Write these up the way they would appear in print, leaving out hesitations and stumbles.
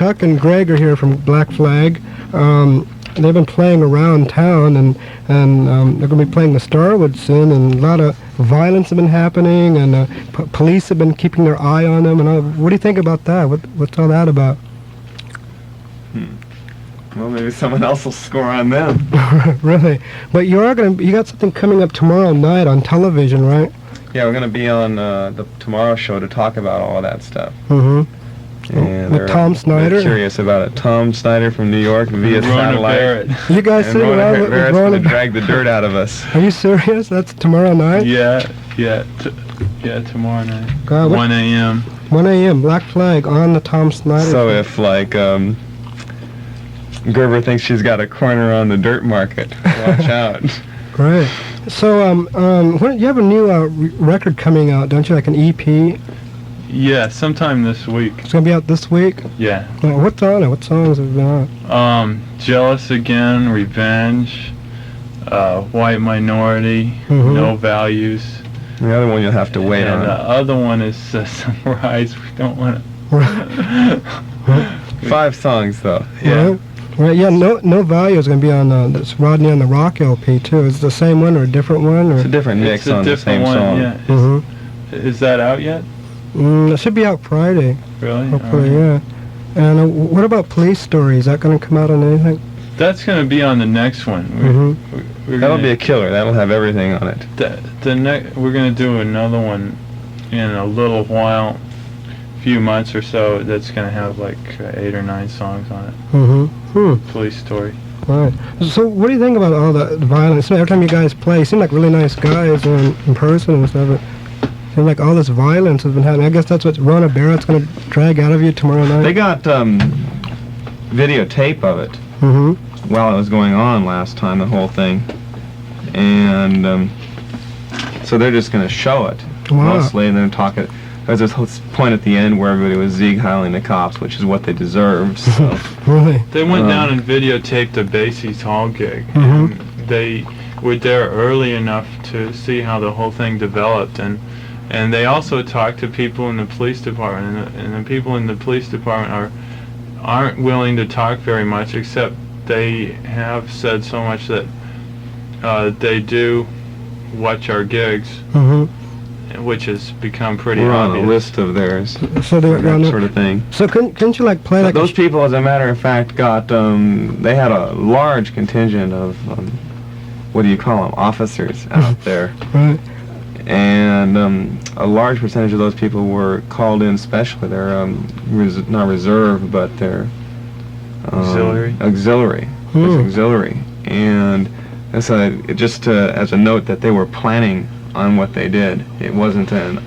Chuck and Greg are here from Black Flag. They've been playing around town, and they're going to be playing the Starwood soon, and a lot of violence has been happening, and police have been keeping their eye on them. And what do you think about that? What's all that about? Well, maybe someone else will score on them. Really? But you got something coming up tomorrow night on television, right? Yeah, we're going to be on the Tomorrow Show to talk about all of that stuff. Mm-hmm. And with Tom Snyder? They're curious about it. Tom Snyder from New York via satellite. You guys and sitting around with Barrett's going to drag the dirt out of us. Are you serious? That's tomorrow night? Yeah, tomorrow night. God, 1 a.m. 1 a.m. Black Flag on the Tom Snyder. So if, like, Gerber thinks she's got a corner on the dirt market, watch out. Great. So, you have a new record coming out, don't you? Like an EP? Yeah, sometime this week. It's gonna be out this week? Yeah. What's on it? What songs have been on? Jealous Again, Revenge, White Minority, No Values. The other one you'll have to wait on. And the other one is Sunrise. We don't want to... 5 songs, though. Yeah. Right, yeah, No Value is going to be on this Rodney on the Rock LP, too. Is it the same one or a different one? Or? It's a different mix on the same song. Yeah. Is that out yet? It should be out Friday. Really? Hopefully, yeah. And what about Police Story? Is that going to come out on anything? That's going to be on the next one. That'll be a killer. That'll have everything on it. We're going to do another one in a little while, few months or so. That's going to have like 8 or 9 songs on it. Police Story. Right. So what do you think about all the violence? Every time you guys play, you seem like really nice guys in person and stuff. It seems like all this violence has been happening. I guess that's what Rona Barrett's going to drag out of you tomorrow night. They got videotape of it while it was going on last time, the whole thing. And so they're just going to show it mostly, and then talk it. There's this whole point at the end where everybody was Zieg-heiling the cops, which is what they deserved. So. Really? They went down and videotaped a Basie's Hall gig. And they were there early enough to see how the whole thing developed, and they also talked to people in the police department, and the people in the police department aren't willing to talk very much, except they have said so much that they do watch our gigs. Which has become pretty obvious. We're on a list of theirs, so that sort of thing. So couldn't you like play like those people, as a matter of fact, got they had a large contingent of what do you call them, officers out there, right? And a large percentage of those people were called in specially. They're not reserve, but they're auxiliary. It's auxiliary, and that's just as a note that they were planning on what they did. It wasn't a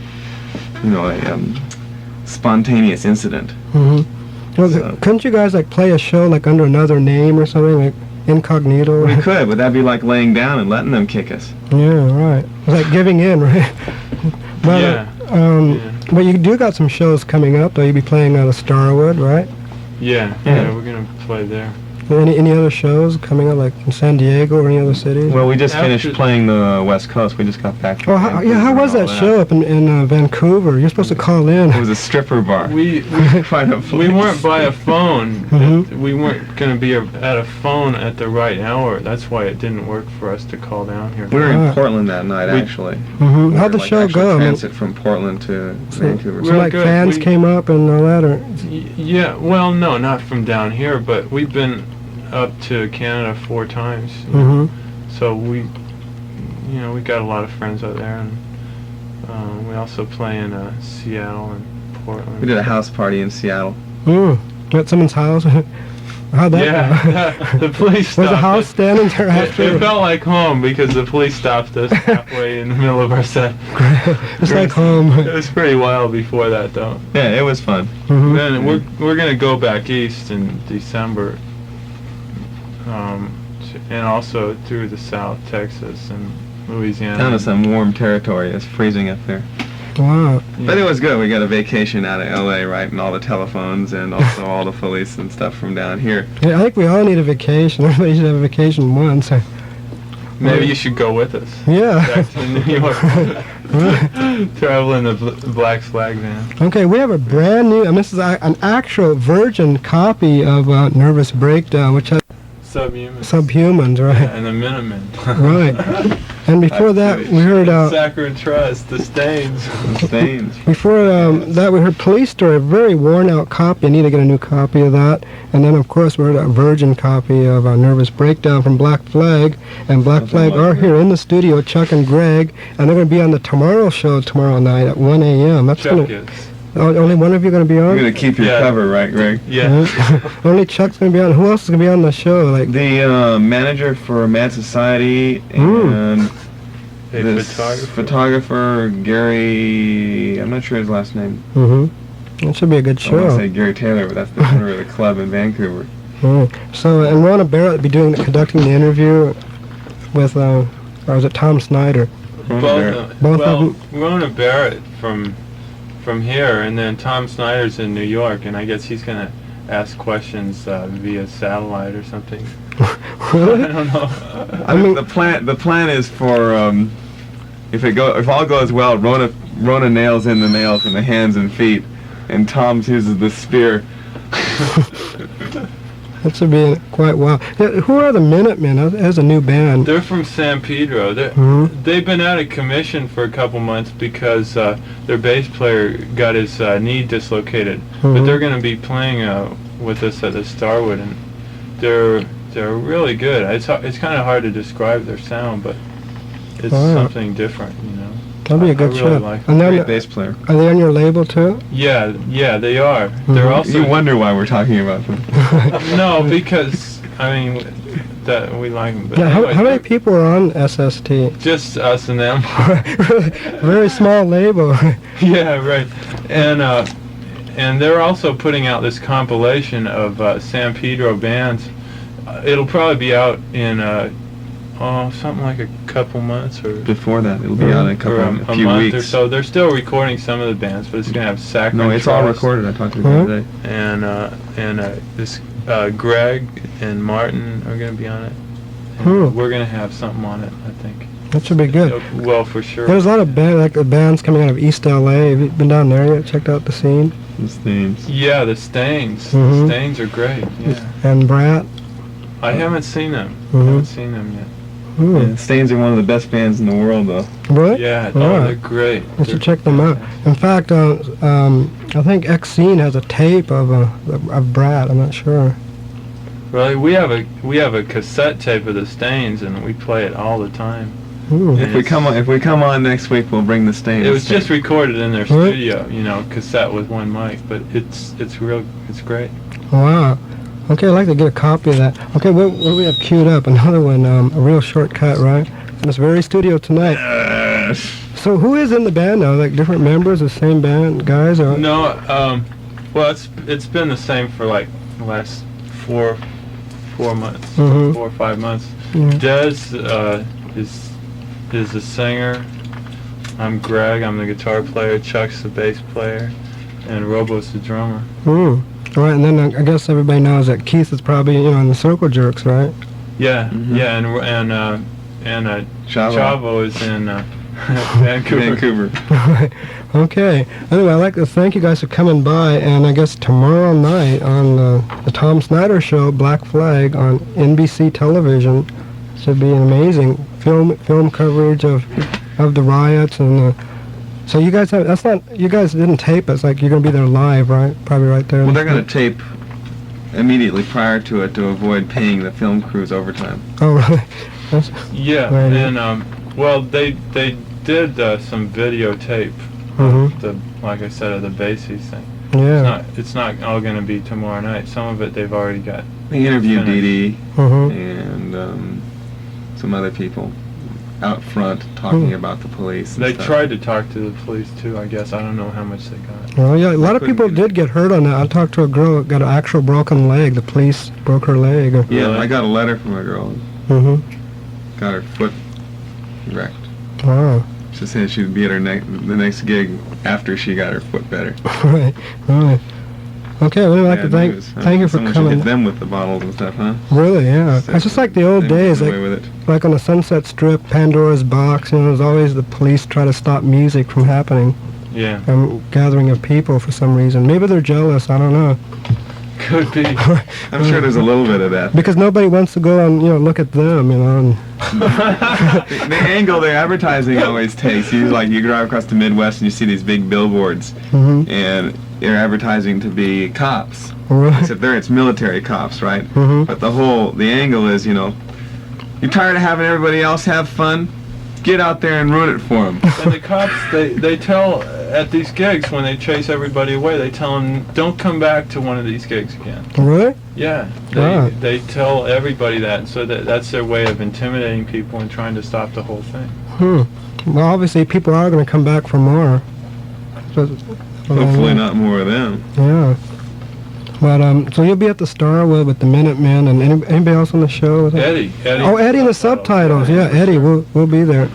spontaneous incident. Well, so. Couldn't you guys like play a show like under another name or something, like incognito? We could, but that'd be like laying down and letting them kick us. Yeah, right. It's like giving in, right? But, but you do got some shows coming up, though. You'll be playing out of Starwood, right? Yeah, we're gonna play there. Any other shows coming up, like in San Diego or any other cities? Well, we just finished playing the West Coast. We just got back from how was that show up in Vancouver? You're supposed to call in. It was a stripper bar. We weren't by a phone. We weren't going to be at a phone at the right hour. That's why it didn't work for us to call down here. We were in Portland that night, actually. How'd the show go? Transit from Portland to Vancouver. So like fans came up and all that, or? Yeah, well, no, not from down here, but we've been up to Canada 4 times. So we got a lot of friends out there, and we also play in Seattle and Portland. We did a house party in Seattle. At someone's house? How'd that go? The police stopped Was the house standing there after? It felt like home because the police stopped us halfway in the middle of our set. It's like home. It was pretty wild before that, though. Yeah, it was fun. Then we're going to go back east in December. And also through the South, Texas and Louisiana. Down to some warm territory. It's freezing up there. Wow. But it was good. We got a vacation out of L.A., right, and all the telephones and also all the police and stuff from down here. Yeah, I think we all need a vacation. Everybody should have a vacation once. Maybe you should go with us. Yeah. Back to New York. Travel in the Black Flag van. Okay, we have a brand new, and this is an actual virgin copy of Nervous Breakdown, which has Subhumans, right? Yeah, and the Minutemen. Right. And before that, we heard... Saccharine Trust, the Stains. The Stains. Before that, we heard Police Story, a very worn-out copy. I need to get a new copy of that. And then, of course, we heard a virgin copy of Nervous Breakdown from Black Flag. And Black Flag are here in the studio, Chuck and Greg, and they're going to be on the Tomorrow Show tomorrow night at 1 a.m. That's Chuck gonna, only one of you going to be on? You're going to keep your cover, right, Greg? Yeah. Only Chuck's going to be on. Who else is going to be on the show? Like the manager for Mad Society and this photographer, Gary, I'm not sure his last name. Mm-hmm. That should be a good show. I want to say Gary Taylor, but that's the owner of the club in Vancouver. So, and Rona Barrett will be conducting the interview with, or is it Tom Snyder? Both of them? Rona Barrett from here, and then Tom Snyder's in New York, and I guess he's going to ask questions via satellite or something. Really? I don't know. I mean, the plan is for if all goes well, Rona nails in the nails in the hands and feet, and Tom uses the spear. That should be quite wild. Yeah, who are the Minutemen? As a new band. They're from San Pedro. They've been out of commission for a couple months because their bass player got his knee dislocated. But they're going to be playing with us at the Starwood, and they're really good. It's kind of hard to describe their sound, but it's something different, you know. That'll be a good show. Really like And great bass player. Are they on your label too? Yeah, they are. They're also. You wonder why we're talking about them. No, because I mean that we like them. But Yeah, anyway, how many people are on SST? Just us and them. Very small label. Yeah, right. And they're also putting out this compilation of San Pedro bands. It'll probably be out in something like a couple months or before that. It'll be out in a few month weeks or so. They're still recording some of the bands, but it's gonna have Saccharine No, it's all Trust recorded. I talked to them the other day. and this Greg and Martin are gonna be on it. We're gonna have something on it, I think. That should be good. Well, for sure. There's a lot of bands coming out of East LA. Have you been down there yet? Checked out the scene? The Stains. Yeah, the Stains. Mhm. The Stains are great. Yeah. And Brat. I haven't seen them. Mhm. Yet. Yeah, Stains are one of the best bands in the world, though. Really? Yeah, Yeah. they're great. I should check them out. In fact, I think X Scene has a tape of Brat. I'm not sure. Really, we have a cassette tape of the Stains, and we play it all the time. Ooh. If we come on next week, we'll bring the Stains. It was just recorded in their Really? studio, cassette with one mic, but it's great. Wow. Okay, I'd like to get a copy of that. Okay, what do we have queued up? Another one, a real shortcut, right? In this very studio tonight. Yes. So who is in the band now? Like different members, the same band guys? Or? No, well, it's been the same for like the last 4 months, Mhm. 4 or 5 months. Yeah. Des is the singer. I'm Greg. I'm the guitar player. Chuck's the bass player, and Robo's the drummer. All right, and then I guess everybody knows that Keith is probably in the Circle Jerks, right? Yeah, Mhm. yeah, and Chavo is in Vancouver. Okay. Anyway, I'd like to thank you guys for coming by, and I guess tomorrow night on the Tom Snyder Show, Black Flag, on NBC television, should be an amazing film coverage of the riots and. So you guys you guys didn't tape it. It's like you're going to be there live, right? Probably right there. Well, they're going to tape immediately prior to it to avoid paying the film crews overtime. Oh, really? Yeah, Right. and well, they did some videotape Mhm. of like I said, of the Bassies thing. Yeah. It's not all going to be tomorrow night. Some of it they've already got. They interviewed Finished. Dee Dee Mhm. and some other people out front talking about the police. And They stuff. tried to talk to the police too, I guess. I don't know how much they got. Well, yeah, a lot of couldn't people get it. did get hurt on that. I talked to a girl that got an actual broken leg. The police broke her leg. Yeah, Really? I got a letter from a girl. Mhm. Got her foot wrecked. Wow. She said she'd be at the next gig after she got her foot better. Right. Right. Okay, well, I'd like to thank you for Someone should coming. hit them with the bottles and stuff, huh? Really, yeah. It's just like the old They days, get like, away with it. like on the Sunset Strip, Pandora's Box, you know, there's always the police try to stop music from happening. Yeah. Gathering of people for some reason. Maybe they're jealous, I don't know. Could be. I'm sure there's a little bit of that. Because nobody wants to go and, you know, look at them, you know. And The angle their advertising always takes. You drive across the Midwest and you see these big billboards, and they're advertising to be cops. Right. Except there it's military cops, right? Mhm. But the angle is, you know, you're tired of having everybody else have fun? Get out there and ruin it for them. And the cops, they tell at these gigs when they chase everybody away, they tell them, don't come back to one of these gigs again. Really? Yeah, Wow. they tell everybody that, so that's their way of intimidating people and trying to stop the whole thing. Well, obviously people are going to come back for more. Hopefully not more of them. Yeah. But, so you'll be at the Starwood with the Minutemen and anybody else on the show? Eddie. Oh, Eddie and the subtitles. Yeah, Eddie, we'll be there.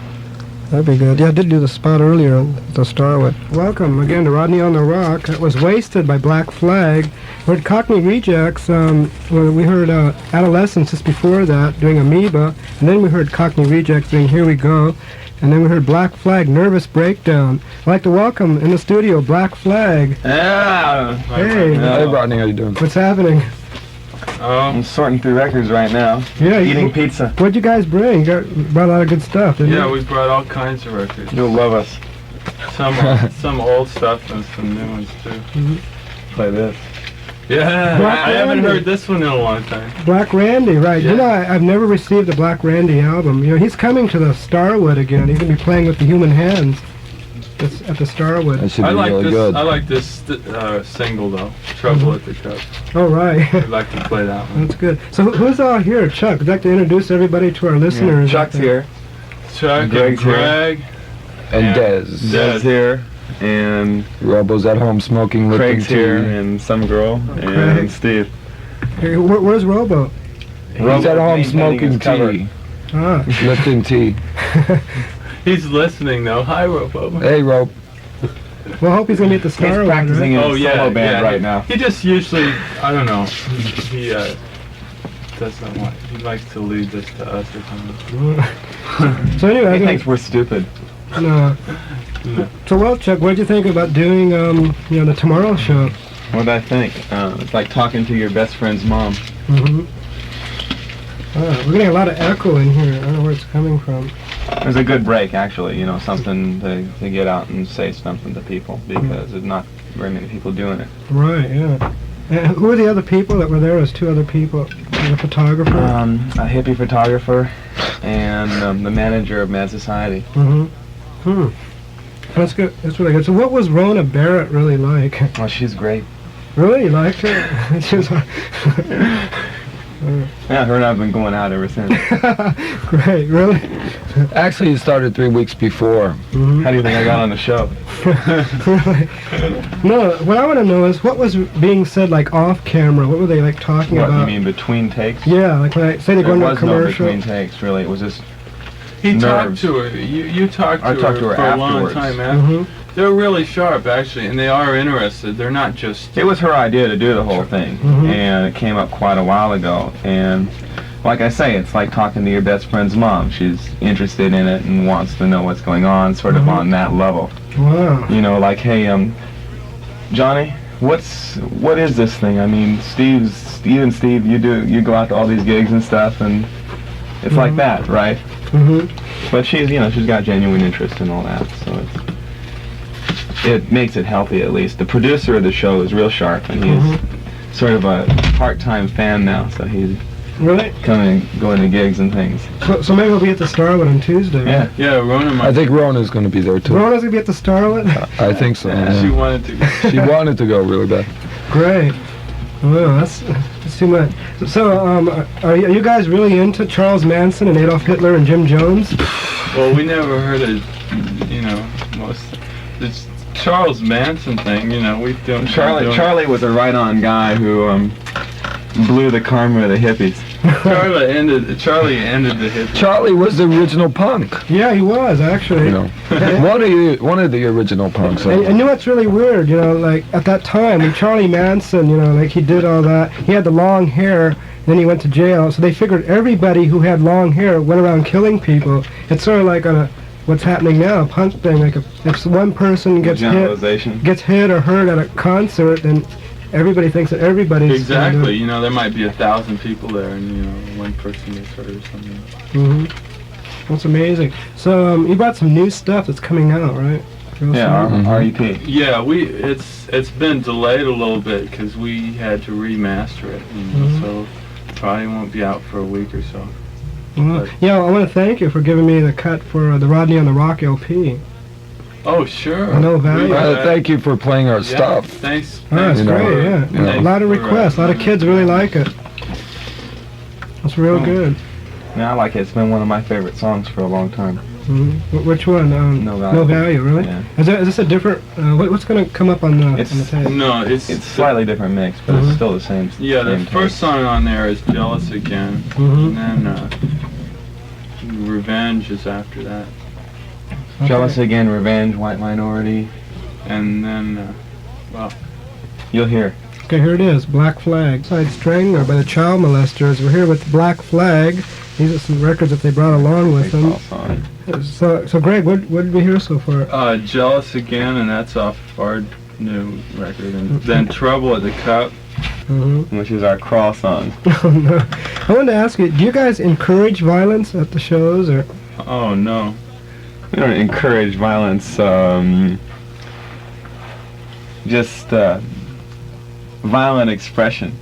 That'd be good. Yeah, I did do the spot earlier on the Starwood. Welcome again to Rodney on the Rock. That was Wasted by Black Flag. We heard Cockney Rejects. We heard Adolescents just before that doing Amoeba. And then we heard Cockney Rejects doing Here We Go. And then we heard Black Flag, Nervous Breakdown. I'd like to welcome in the studio Black Flag. Yeah. Hey. Hey, Rodney, how you doing? What's happening? I'm sorting through records right now. Yeah, Eating pizza. What'd you guys bring? You brought a lot of good stuff, didn't you? Yeah, we brought all kinds of records. You'll love us. Some old stuff and some new ones too. Play this. Yeah, Black I haven't Randy. heard this one in a long time. Black Randy, right. Yeah. You know, I've never received a Black Randy album. You know, he's coming to the Starwood again. He's going to be playing with the Human Hands at the Starwood. That should be I like really this. good. I like this single though. Trouble at the Cup. Oh, right. I'd like to play that one. That's good. So who's all here? Chuck, I'd like to introduce everybody to our listeners. Chuck's here. Chuck and Greg's here. Greg. And Dez. Dez here. And Robo's at home smoking Lipton Craig's tea. here. And some girl. Craig. And Steve. Hey, where's Robo? He's at home smoking cover. tea. Ah. Lipton tea. He's listening though. Hi, Robo. Hey, Rope. Well, I hope he's going to be at the Starwood, practicing right? in a solo band right now. He just usually, I don't know. He doesn't want. He likes to leave this to us or something. So anyway, He thinks we're stupid. no. So well, Chuck, what did you think about doing, the Tomorrow Show? What did I think? It's like talking to your best friend's mom. Mm-hmm. We're getting a lot of echo in here. I don't know where it's coming from. It was a good break, actually. You know, something to get out and say something to people because there's not very many people doing it. Right, yeah. And who were the other people that were there? There's two other people. The photographer. A hippie photographer and the manager of Mad Society. That's good. That's really good. So what was Rona Barrett really like? Well, she's great. Really? You liked her? She was Yeah, her and I have been going out ever since. great, really? Actually, it started 3 weeks before. How do you think I got on the show? Really? No, what I want to know is what was being said like off camera? What were they like talking What, about? you mean between takes? Yeah, like when I say they go There into a was no commercial. between takes, really. It was just He talked Nerves. to her. You talked to I her talked to her for a long afterwards. time after. Mhm. They're really sharp, actually, and they are interested. They're not just. It was her idea to do the whole thing, Mhm. and it came up quite a while ago. And like I say, it's like talking to your best friend's mom. She's interested in it and wants to know what's going on, sort of on that level. Wow. You know, like, hey, Johnny, what is this thing? I mean, Steve, you go out to all these gigs and stuff, and it's like that, right? Mhm. But she's got genuine interest in all that, so it makes it healthy at least. The producer of the show is real sharp, and he's sort of a part-time fan now, so he's Really? coming, going to gigs and things. So maybe we'll be at the Starwood on Tuesday. Yeah. Right? Yeah, Rona I might. think Rona's going to be there too. Rona's gonna be at the Starwood. I think so. She Yeah. wanted to. She wanted to go really bad. Great. Well, that's too much. So, are you guys really into Charles Manson and Adolf Hitler and Jim Jones? Well, we never heard of, most. This Charles Manson thing, we don't. Charlie was a right-on guy who blew the karma of the hippies. Charlie ended the hit. Charlie was the original punk. Yeah, he was actually. You know, one of the original punks. And you know what's really weird, you know, like at that time when Charlie Manson, you know, like he did all that, he had the long hair, then he went to jail, so they figured everybody who had long hair went around killing people. It's sort of like on a, what's happening now, a punk thing, like if one person gets hit or hurt at a concert, then everybody thinks that everybody's exactly. You know, there might be 1,000 people there, and you know, one person gets hurt or something. Mm-hmm. That's amazing. So you brought some new stuff that's coming out, right? Yeah, REP. Yeah, it's been delayed a little bit because we had to remaster it, you know, so probably won't be out for a week or so. Well, yeah, I want to thank you for giving me the cut for the Rodney on the Rock LP. Oh, sure. I know value. Thank you for playing our stuff. Thanks. Oh, that's great, yeah. A lot of requests. A lot of kids really like it. It's real good. Yeah, I like it. It's been one of my favorite songs for a long time. Which one? No Value. No Value, really? Yeah. Is this a different, what's going to come up on the tape? No, It's slightly different mix, but it's still the same. Yeah, the same first song on there is Jealous Again, and then Revenge is after that. Okay. Jealous Again, Revenge, White Minority, and then, well, you'll hear. Okay, here it is, Black Flag. Side Strangler by the Child Molesters. We're here with Black Flag. These are some records that they brought along with them. So Greg, what did we hear so far? Jealous Again, and that's off our new record, and then Trouble at the Cup. Which is our crawl song. Oh, no. I wanted to ask you, do you guys encourage violence at the shows, or? Oh, no. We don't encourage violence, just violent expression.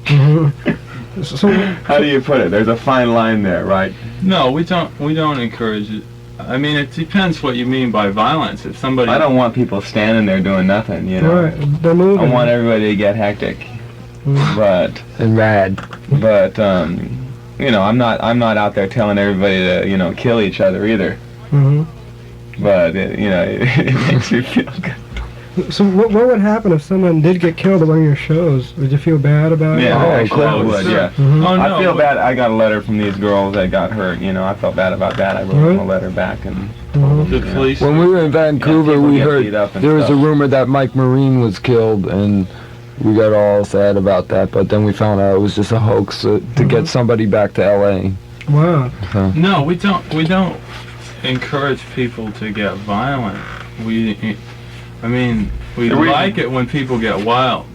So, how do you put it? There's a fine line there, right? No, we don't encourage it. I mean, it depends what you mean by violence. If somebody... I don't want people standing there doing nothing, you know. Right, they're moving. I want everybody to get hectic. But rad. But you know, I'm not out there telling everybody to, you know, kill each other either. But you know, it makes me feel good. So what would happen if someone did get killed at one of your shows? Would you feel bad about it? Yeah, actually I would. Yeah. Oh, no, I feel bad. I got a letter from these girls that got hurt. You know, I felt bad about that. I wrote them a letter back and. The police. When we were in Vancouver, we heard there was a stuff. rumor that Mike Marine was killed, and we got all sad about that. But then we found out it was just a hoax to get somebody back to L.A. Wow. So. No, we don't encourage people to get violent. I mean, we like it when people get wild,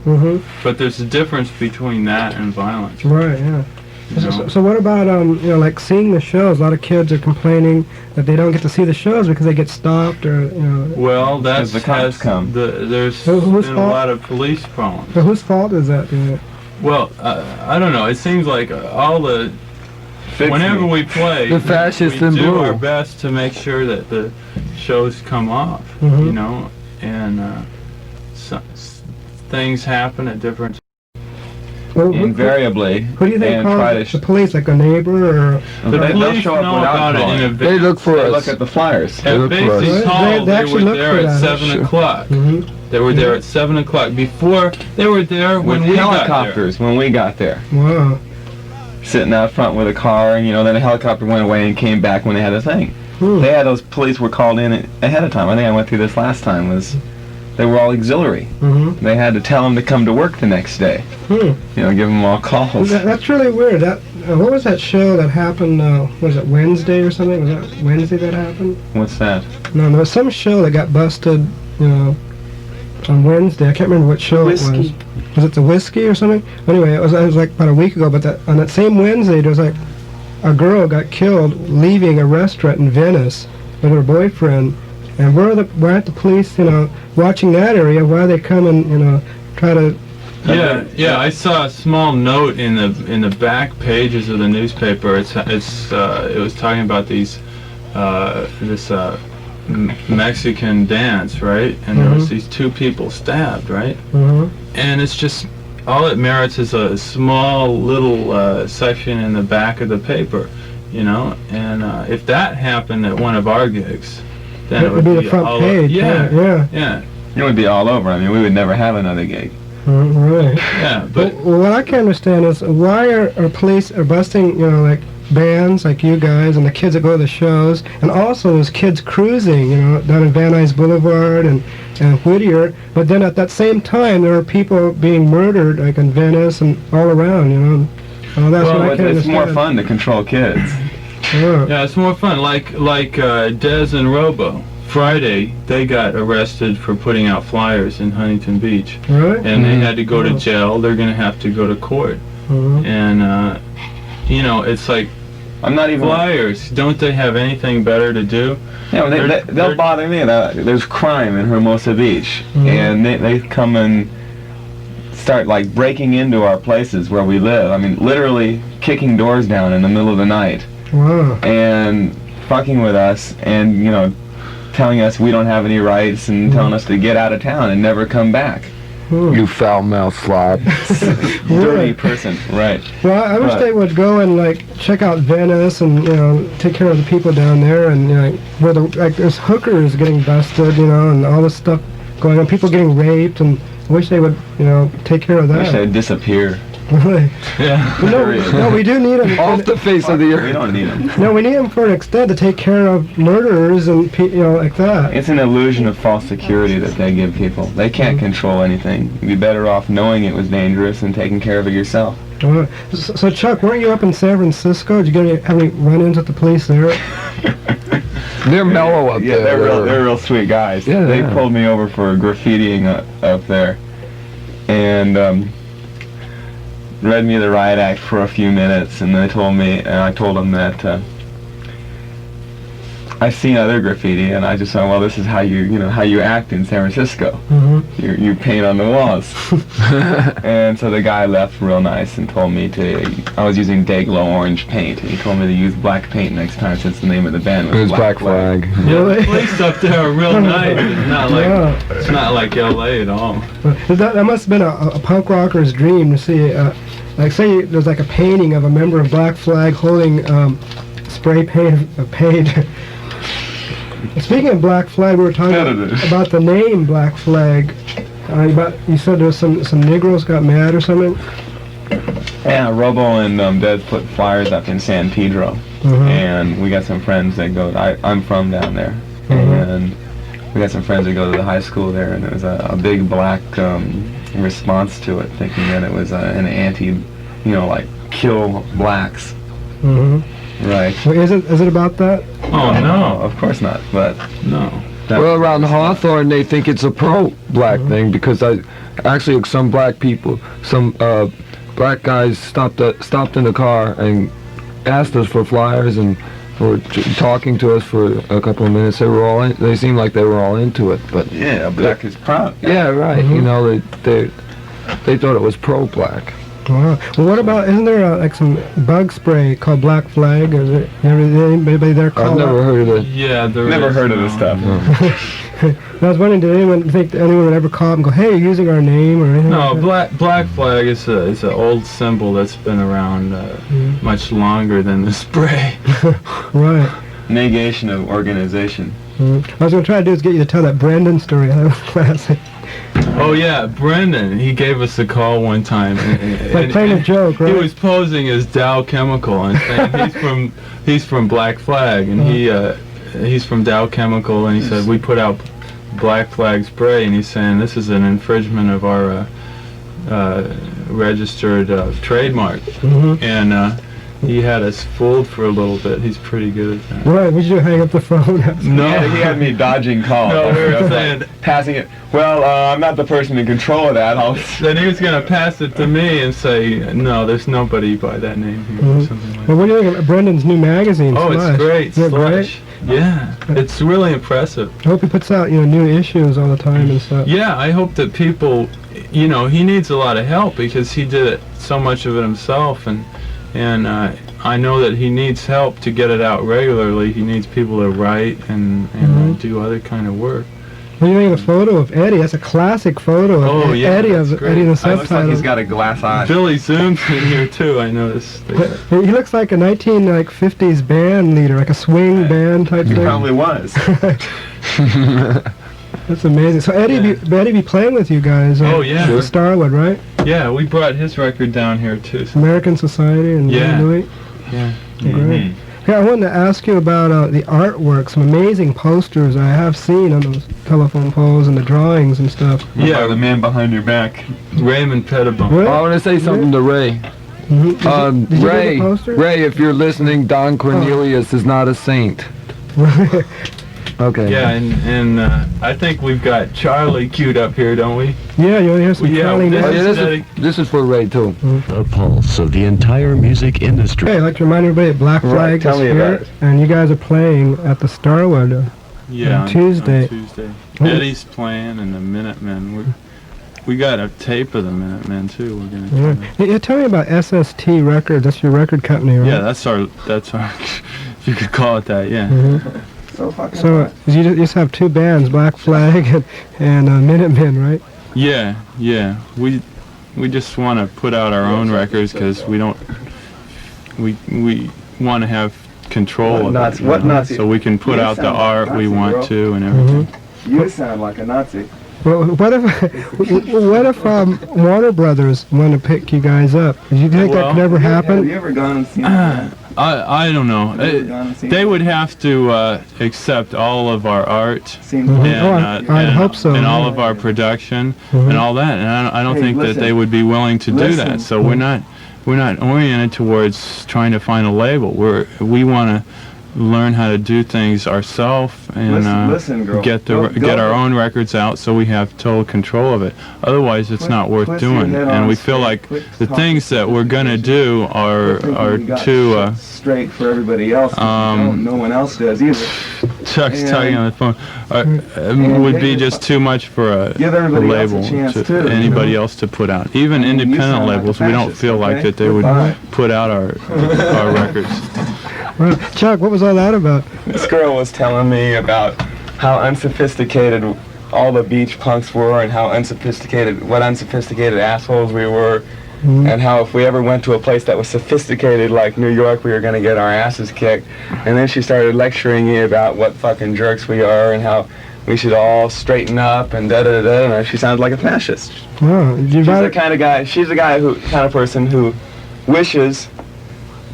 but there's a difference between that and violence. Right, yeah. You know? So what about, you know, like seeing the shows? A lot of kids are complaining that they don't get to see the shows because they get stopped or, you know. Well, that's the cops come. There's Whose been a fault? lot of police problems. So whose fault is that? Well, I don't know. It seems like all the... Whenever we play, The fascists we in do blue. our best to make sure that the shows come off, you know, and things happen at different... Well, Invariably. Who do you think and calls try the police, like a neighbor or... The they'll police show up know without about it drawing. in advance. They look for They us. look at the flyers. At look for us. Basie's Hall, They they actually were look there for at that. 7 o'clock. Mm-hmm. They were there at 7 o'clock before they were there when With we got there. helicopters when we got there. Wow. Sitting out front with a car, and you know, then the helicopter went away and came back when they had a thing. They had those police were called in ahead of time. I think I went through this last time. They were all auxiliary. They had to tell them to come to work the next day. You know, give them all calls. That's really weird. That what was that show that happened? Was it Wednesday or something? Was that Wednesday that happened? What's that? No, there was some show that got busted. You know, on Wednesday. I can't remember what show it was. Was it the Whiskey or something? Anyway, it was like about a week ago. But on that same Wednesday, there was like a girl got killed leaving a restaurant in Venice with her boyfriend. And we're at the police, you know, watching that area. Why they come and, you know, try to... Yeah. I saw a small note in the back pages of the newspaper. It was talking about this Mexican dance, right? And there was these 2 people stabbed, right? And it's just all it merits is a small little section in the back of the paper, you know. And if that happened at one of our gigs, then it would be the front all page. Yeah. It would be all over. I mean, we would never have another gig. Right. Yeah, but Well, what I can't understand is why are police are busting, like bands like you guys and the kids that go to the shows, and also there's kids cruising, down in Van Nuys Boulevard and Whittier. But then at that same time, there are people being murdered, like in Venice and all around, Well, that's what I can't it's more understand. fun to control kids. yeah, it's more fun. Like Dez and Robo. Friday, they got arrested for putting out flyers in Huntington Beach, Right? and they had to go to jail. They're going to have to go to court, and it's like I'm not even. flyers. Don't they have anything better to do? Yeah, well, they'll bother me. There's crime in Hermosa Beach, and they come and start like breaking into our places where we live. I mean, literally kicking doors down in the middle of the night Wow. and fucking with us, and telling us we don't have any rights and telling us to get out of town and never come back. You foul-mouthed slob. Dirty person, right? Well, I wish But- they would go and check out Venice and take care of the people down there, and where there's hookers getting busted, and all this stuff going on, people getting raped, and I wish they would take care of I wish that. they'd disappear. Really. Yeah. No, we do need them. Off the face of the We earth. don't need them. No, we need them for an extent to take care of murderers and like that. It's an illusion of false security that they give people. They can't control anything. You'd be better off knowing it was dangerous and taking care of it yourself. So Chuck, weren't you up in San Francisco? Did you have any run-ins with the police there? They're mellow up Yeah, there. they're real sweet guys. Yeah, They yeah. pulled me over for graffitiing up there, and read me the riot act for a few minutes, and I told them that I've seen other graffiti, and I just thought, well, this is how you act in San Francisco. Mm-hmm. You paint on the walls. And so the guy left real nice and told me I was using Dayglow orange paint, and he told me to use black paint next time since the name of the band It was Black Flag. Yeah, Really? the police up there are real nice. Yeah. It's not like L.A. at all. That must have been a punk rocker's dream to see, say there's a painting of a member of Black Flag holding spray paint. Speaking of Black Flag, we were talking about the name Black Flag. You said there was some Negroes got mad or something? Yeah, Robo and Dez put flyers up in San Pedro, and we got some friends that go. I'm from down there, and we got some friends that go to the high school there, and there was a big black response to it, thinking that it was an anti, kill blacks. Right. Well, is it about that? Oh, no. Of course not, but No. Well, around Hawthorne, they think it's a pro-black thing because actually some black people, some black guys stopped in the car and asked us for flyers and were talking to us for a couple of minutes. They seemed like they were all into it, but yeah, black is proud. yeah, right. They thought it was pro-black. Wow. Well, what about, isn't there some bug spray called Black Flag? Is there anybody there I've call never heard of it. Yeah, there Never is heard of this no. stuff. I was wondering, did anyone think anyone would ever call up and go, hey, you're using our name or anything No, like that? Black Flag is an old symbol that's been around much longer than the spray. Right. Negation of organization. What I was going to try to do is get you to tell that Brendan story. That was classic. Oh yeah, Brendan. He gave us a call one time. Like playing a joke, right? He was posing as Dow Chemical and saying he's from Black Flag, and he's from Dow Chemical, and he said we put out Black Flag spray, and he's saying this is an infringement of our registered trademark, and he had us fooled for a little bit. He's pretty good at that. Right, we should hang up the phone. No, He had me dodging calls. No, we were I was, saying- passing it. Well, I'm not the person in control of that. Then he was gonna pass it to me and say, no, there's nobody by that name here, or something like Well, that. what do you think of Brendan's new magazine, Oh, Slush? it's great, Isn't it great? Slush. Yeah, it's really impressive. I hope he puts out, new issues all the time and stuff. Yeah, I hope that people, he needs a lot of help because he did so much of it himself, and I know that he needs help to get it out regularly. He needs people to write and do other kind of work. What do you think of the photo of Eddie? That's a classic photo of Oh, yeah, Eddie, that's of great. Eddie in the It looks like subtitle. he's got a glass eye. Billy Zoom's in here too, I noticed. He looks like a 50s band leader, like a swing band type He thing. probably was. That's amazing. So Eddie be playing with you guys. Oh, yeah. At Starwood, right? Yeah, we brought his record down here too. American Society and Louis. Yeah. Great. Yeah, I wanted to ask you about the artwork. Some amazing posters I have seen on those telephone poles and the drawings and stuff. Yeah, the man behind your back. Raymond Pettibone. Really? I want to say something to Ray. Mm-hmm. Did you get Ray, the poster? Ray, if you're listening, Don Cornelius is not a saint. Okay. Yeah, and I think we've got Charlie queued up here, don't we? Yeah, you want to hear some Yeah, Charlie this Ness? is- This is for Ray too. The pulse of the entire music industry. Hey, I'd like to remind everybody that Black Flag tell is me here, about it. and you guys are playing at the Starwood. Yeah, On Tuesday. On Tuesday. Eddie's playing and the Minutemen. We got a tape of the Minutemen too. We're gonna. Yeah, tell me about SST Records. That's your record company, right? Yeah, that's our. If you could call it that. Yeah. Mm-hmm. So you just have two bands, Black Flag and Minutemen, right? Yeah. We just want to put out our own records because we don't. We want to have control of it. What Nazi? So we can put out the art we want girl. to and everything. You sound like a Nazi. Well, what if Warner Brothers want to pick you guys up? Do you think that could ever Have happen? you ever gone and seen them? I don't know. They would have to accept all of our art. Seen Mhm. And, I'd hope so. and all of our production Mhm. and all that. And I don't Hey, think listen. that they would be willing to do Listen. that. So we're not oriented towards trying to find a label. We want to learn how to do things ourselves and Listen, girl. get Go- our go. own records out so we have total control of it. Otherwise, it's not worth Put your doing. head And on we feel straight. like Quit the talking things that we're gonna do are You got too. shit straight for everybody else. 'Cause you don't, no one else does either. Chuck's And- talking on the phone. Would be just too much for a Give everybody else a label chance, to too, you anybody know? else to put out. Even I mean, you independent sound like a labels, we don't fascist, feel like okay? that they would Goodbye. put out our records. Well, Chuck, what was all that about? This girl was telling me about how unsophisticated all the beach punks were and how what unsophisticated assholes we were. And how if we ever went to a place that was sophisticated like New York, we were going to get our asses kicked. And then she started lecturing me about what fucking jerks we are and how we should all straighten up and da-da-da-da. And she sounds like a fascist. Oh, did you She's buy the kind of person who wishes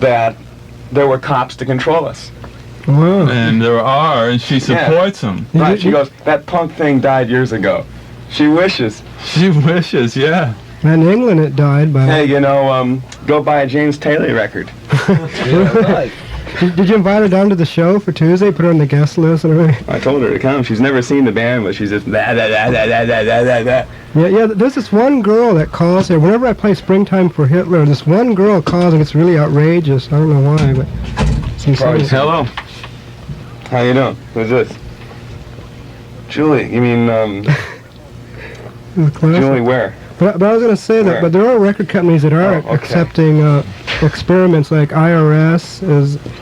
that there were cops to control us. Wow. And there are, and she supports them. Right, she goes, that punk thing died years ago. She wishes. She wishes, yeah. In England it died, but Hey, go buy a James Taylor record. did you invite her down to the show for Tuesday? Put her on the guest list and everything? I told her to come. She's never seen the band, but she's just da da da da da da da da da. Yeah. There's this one girl that calls here. Whenever I play "Springtime for Hitler," this one girl calls and it's really outrageous. I don't know why, but it's insane. Hello. How you doing? Who's this? Julie. You mean It's classic. Julie where? But I was going to say that, Where? but there are record companies that are Oh, okay. accepting experiments like IRS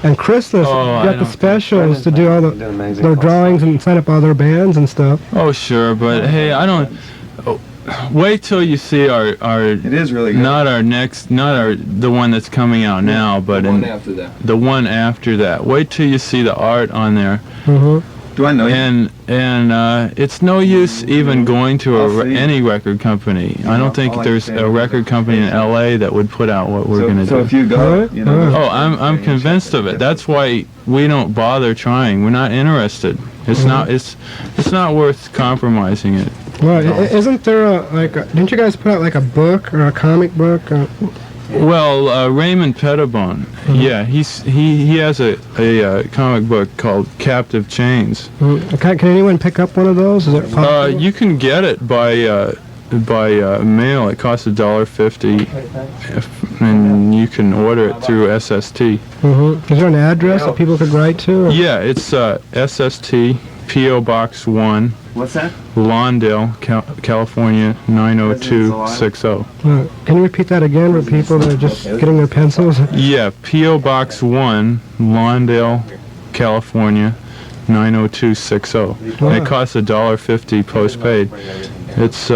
and Chrysalis Oh, I got don't the think- specials to do all Did amazing their stuff. drawings and sign up all their bands and stuff. Oh, sure, but hey, I don't. Wait till you see our It is really good. the one that's coming out now, but after that. the one after that. Wait till you see the art on there. Mm-hmm. Do I know you? And it's no use even going to I'll see. any record company. I don't think all I there's say a is- record company in LA that would put out what we're So, gonna so do. if you go, Alright, alright. Oh, I'm convinced of it. That's why we don't bother trying. We're not interested. It's not not worth compromising it. Well, isn't there didn't you guys put out like a book or a comic book? Well, Raymond Pettibone, yeah, he has a comic book called Captive Chains. Can anyone pick up one of those? Is it possible? You can get it by mail. It costs $1.50, and you can order it through SST. Is there an address that people could write to? Or? Yeah, it's SST, P.O. Box 1, what's that? Lawndale, California 90260. Can you repeat that again for people that are just getting their pencils? Yeah, P.O. Box 1, Lawndale, California 90260. And it costs $1.50 postpaid. It's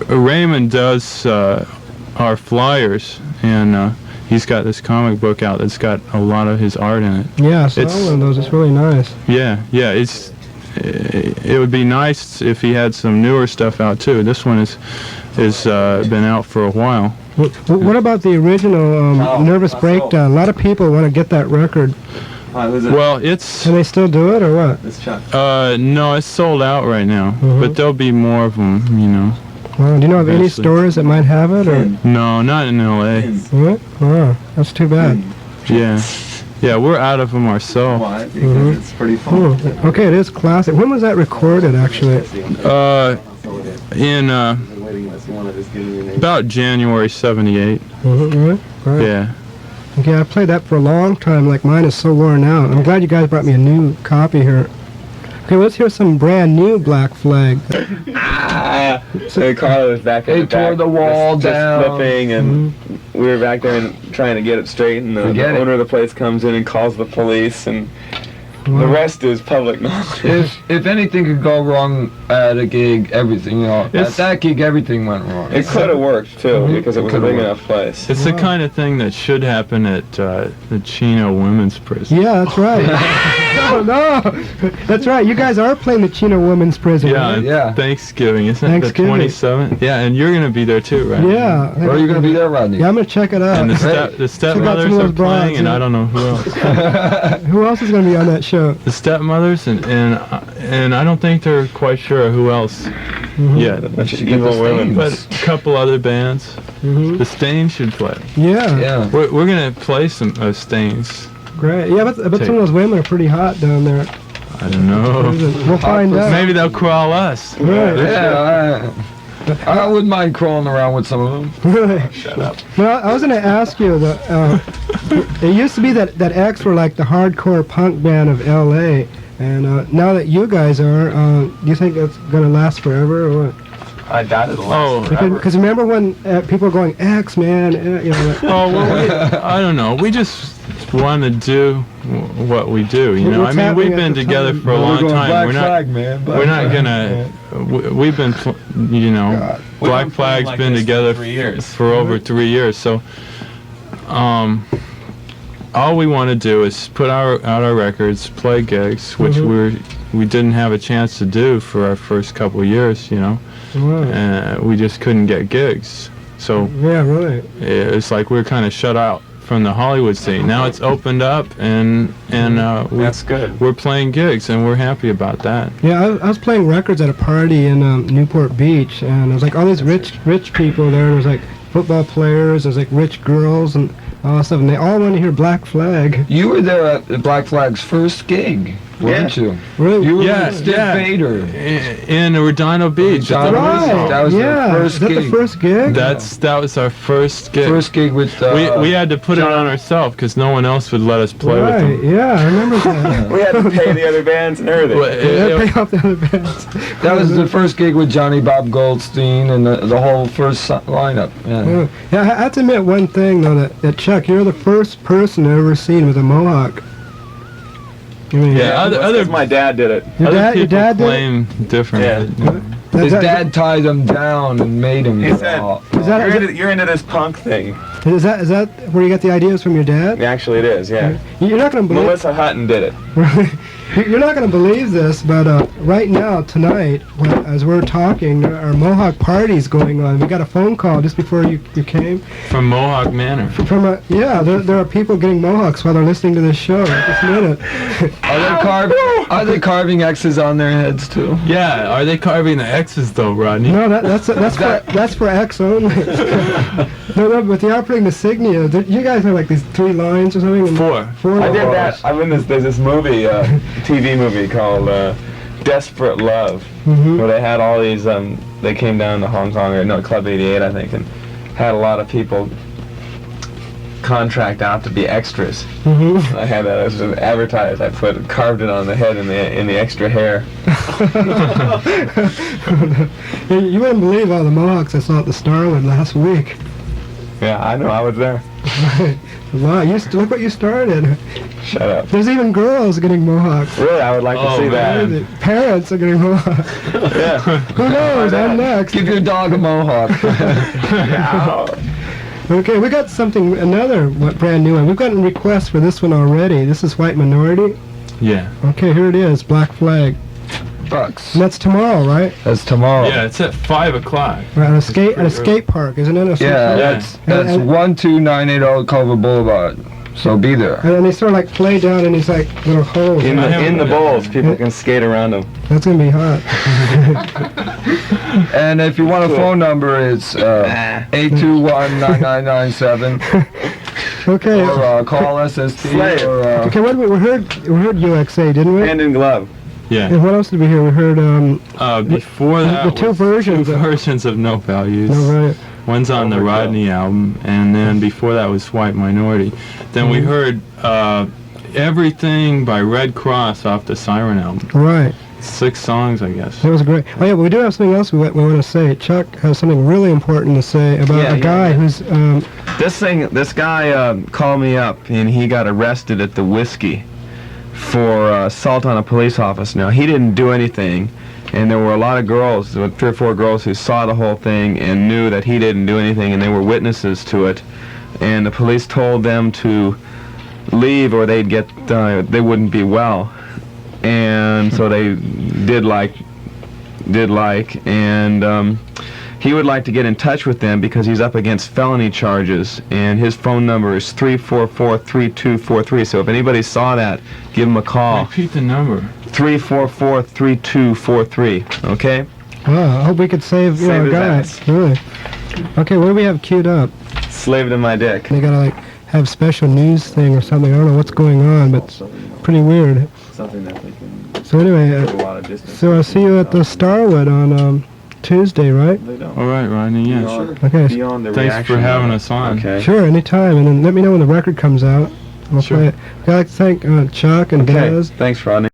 Raymond does our flyers, and he's got this comic book out that's got a lot of his art in it. Yeah, I saw It's- one of those. It's really nice. Yeah, it would be nice if he had some newer stuff out too. This one is been out for a while. What about the original Nervous Breakdown? A lot of people want to get that record. Well, it's... Can they still do it, or what? no, it's sold out right now. But there'll be more of them, you know. Do you know of any stores that might have it, or? No, not in L.A. What? Oh, that's too bad. Yeah. Yeah, we're out of them ourselves. Because it's pretty fun. Okay, it is classic. When was that recorded, actually? In about January '78. Really? Right. Yeah. Okay, I played that for a long time. Like, mine is so worn out. I'm glad you guys brought me a new copy here. Okay, let's hear some brand new Black Flag. So Carla was back in the back. They tore the wall down. Just flipping, and we were back there and trying to get it straight, and the owner of the place comes in and calls the police, and the rest is public knowledge. If anything could go wrong at a gig, everything, you know, at that gig, everything went wrong. It could have worked, too, because it was a big enough place. It's the kind of thing that should happen at the Chino Women's Prison. Yeah, that's right. no, that's right. You guys are playing the Chino Women's Prison. Yeah, right? Yeah. Thanksgiving, isn't it? The Thanksgiving. 27th? Yeah, and you're going to be there too, right? Yeah. Or are you going to be there, Rodney? Yeah, I'm going to check it out. And the stepmothers some of are those broads, playing, and yeah. I don't know who else. Who else is going to be on that show? The stepmothers, and I don't think they're quite sure who else yet. A bunch of evil women. But a couple other bands. The Stains should play. Yeah. Yeah. We're going to play some Stains. Great. Yeah, but some of those women are pretty hot down there. I don't know. We'll find out. Maybe they'll crawl us. Right. Yeah, I wouldn't mind crawling around with some of them. Really? Shut up. Well, I was going to ask you, it used to be that X were like the hardcore punk band of L.A., and now that you guys are, do you think it's going to last forever, or what? I doubt it'll last forever. Because remember when people were going, X, man, you know. Oh, well, I don't know. We just want to do what we do, you know. I mean, we've been together for a long time. We're not gonna. We've been, you know, Black Flag's been together for over 3 years. So, all we want to do is put out our records, play gigs, which we didn't have a chance to do for our first couple of years, you know. We just couldn't get gigs. So yeah, really. It's like we're kind of shut out from the Hollywood scene. Now it's opened up, and that's good. We're playing gigs, and we're happy about that. Yeah, I was playing records at a party in Newport Beach, and there was like all these rich people there. There was like football players, there's like rich girls, and all that stuff, and they all want to hear Black Flag. You were there at Black Flag's first gig, weren't you? Really? You were with Steve Vader. In Redondo Beach. That was their first gig. Is that the first gig? That was our first gig. First gig with... we had to put it on ourselves because no one else would let us play with them. Yeah, I remember that. We had to pay the other bands and everything. Pay off the other bands. That was the first gig with Johnny Bob Goldstein and the whole first lineup. Yeah, I have to admit one thing, though, that Chuck, you're the first person I've ever seen with a mohawk. Yeah, other my dad did it. Your other people dad claim different. Yeah. His dad tied him down and made him. He said, you're into this punk thing. Is that where you got the ideas from your dad? Actually, it is, yeah. You're not going to believe... Melissa Hutton did it. You're not going to believe this, but right now, tonight, as we're talking, our Mohawk party's going on. We got a phone call just before you came. From Mohawk Manor. There are people getting Mohawks while they're listening to this show at this minute. Are they carving X's on their heads too? Yeah, are they carving the X's though, Rodney? No, that's for X only. No, but they are putting the signia. You guys have like these 3 lines or something. Four. I did that. I'm in there's this movie, TV movie called Desperate Love, where they had all these. They came down to Hong Kong, or Club 88, I think, and had a lot of people contract out to be extras. I had that as advertised. I carved it on the head in the extra hair. You wouldn't believe all the Mohawks I saw at the Starwood last week. Yeah, I know. I was there. Wow, look what you started. Shut up. There's even girls getting Mohawks. Really, I would like to see that. Parents are getting Mohawks. Yeah. Who knows? I'm next. Give your dog a mohawk. Okay, we got another brand new one. We've gotten requests for this one already. This is White Minority. Yeah. Okay, here it is, Black Flag. $8. And that's tomorrow, right? That's tomorrow. Yeah, it's at 5 o'clock. Right, at a pretty skate park, isn't it? Or Yeah, something? that's And- 12980 Culver Boulevard. So be there. And then they sort of like play down in these like little holes. In I the, haven't in the been there. bowls, people can skate around them. That's gonna be hot. And if you want a phone number, it's 821-9997. Okay. Or call SST. Slay it. Or, Okay. What did we heard UXA, didn't we? Hand in glove. Yeah. And what else did we hear? We heard Before that, the two was versions two of- versions of No Values. no, right. One's on the Overkill. Rodney album, and then before that was White Minority. Then we heard everything by Red Cross off the Siren album. Right. 6 songs, I guess. That was great. Oh yeah, but we do have something else we want to say. Chuck has something really important to say about Yeah, a guy who's This guy called me up, and he got arrested at the Whiskey for assault on a police officer. Now, he didn't do anything, and there were a lot of girls, there were 3 or 4 girls who saw the whole thing and knew that he didn't do anything, and they were witnesses to it. And the police told them to leave or they'd get, they wouldn't be well. And so they did like, and he would like to get in touch with them because he's up against felony charges, and his phone number is 344-3243. So if anybody saw that, give him a call. Repeat the number. 344-3243. Okay? wow, I hope we could save Save a his guy. ass. Really. Okay, what do we have queued up? Slave to my dick. They gotta like have special news thing or something. I don't know what's going on, but it's pretty weird. Something that they can So anyway, go a lot of distance. so I'll see you at the Starwood on Tuesday, right? They don't. All right, Rodney, yeah. Beyond- Okay. Beyond the Thanks reaction for having of it. us on. Okay. Sure, anytime, and then let me know when the record comes out. We'll Sure. play it. I'd like to thank Chuck and Okay. Daz. Thanks, Rodney.